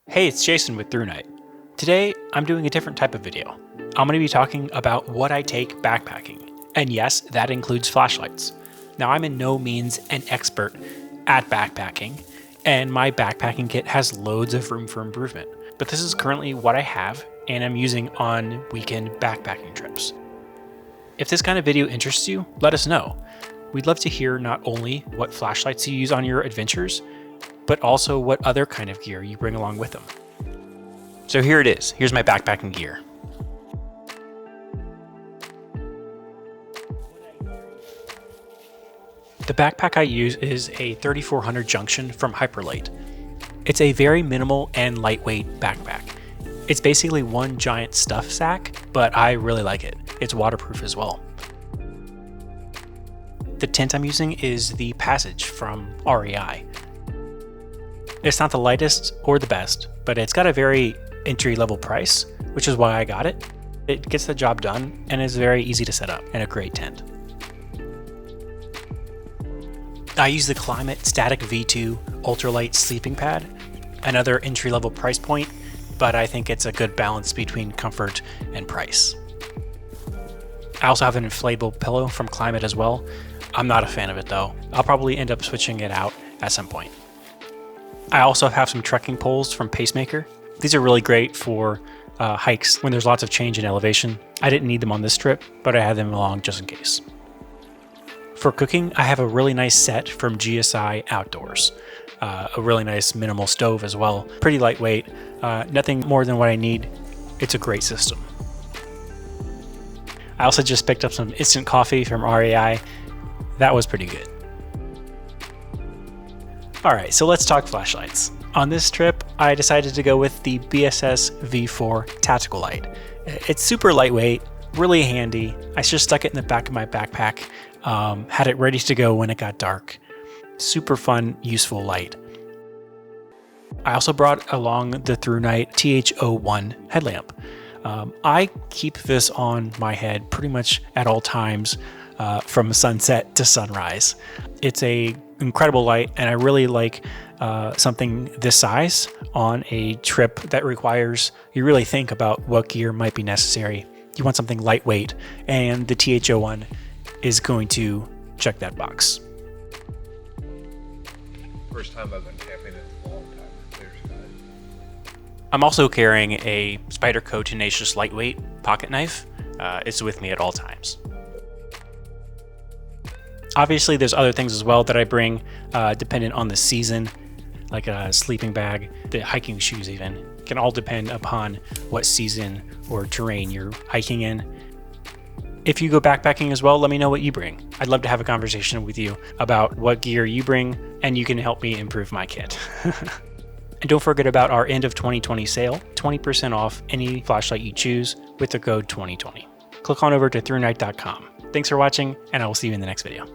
Hey, it's Jason with ThruNite. Today, I'm doing a different type of video. I'm going to be talking about what I take backpacking. And yes, that includes flashlights. Now, I'm in no means an expert at backpacking, and my backpacking kit has loads of room for improvement. But this is currently what I have, and I'm using on weekend backpacking trips. If this kind of video interests you, let us know. We'd love to hear not only what flashlights you use on your adventures, but also what other kind of gear you bring along with them. So here it is. Here's my backpacking gear. The backpack I use is a 3400 Junction from Hyperlite. It's a very minimal and lightweight backpack. It's basically one giant stuff sack, but I really like it. It's waterproof as well. The tent I'm using is the Passage from REI. It's not the lightest or the best, but it's got a very entry-level price, which is why I got it. It gets the job done and is very easy to set up and a great tent. I use the Climate Static V2 Ultralight Sleeping Pad, another entry-level price point, but I think it's a good balance between comfort and price. I also have an inflatable pillow from Climate as well. I'm not a fan of it though. I'll probably end up switching it out at some point. I also have some trekking poles from Pacemaker. These are really great for hikes when there's lots of change in elevation. I didn't need them on this trip, but I had them along just in case. For cooking, I have a really nice set from GSI Outdoors. A really nice minimal stove as well. Pretty lightweight, nothing more than what I need. It's a great system. I also just picked up some instant coffee from REI. That was pretty good. Alright, so let's talk flashlights. On this trip, I decided to go with the BSS V4 Tactical Light. It's super lightweight, really handy. I just stuck it in the back of my backpack, had it ready to go when it got dark. Super fun, useful light. I also brought along the ThruNite TH01 headlamp. I keep this on my head pretty much at all times, from sunset to sunrise. It's a incredible light, and I really like something this size on a trip that requires you really think about what gear might be necessary. You want something lightweight, and the TH01 is going to check that box. First time I've been camping in a long time. Clear sky. I'm also carrying a Spyderco Tenacious Lightweight pocket knife. It's with me at all times. Obviously, there's other things as well that I bring, dependent on the season, like a sleeping bag, the hiking shoes even. It can all depend upon what season or terrain you're hiking in. If you go backpacking as well, let me know what you bring. I'd love to have a conversation with you about what gear you bring, and you can help me improve my kit. And don't forget about our end of 2020 sale, 20% off any flashlight you choose with the code 2020. Click on over to ThruNite.com. Thanks for watching, and I will see you in the next video.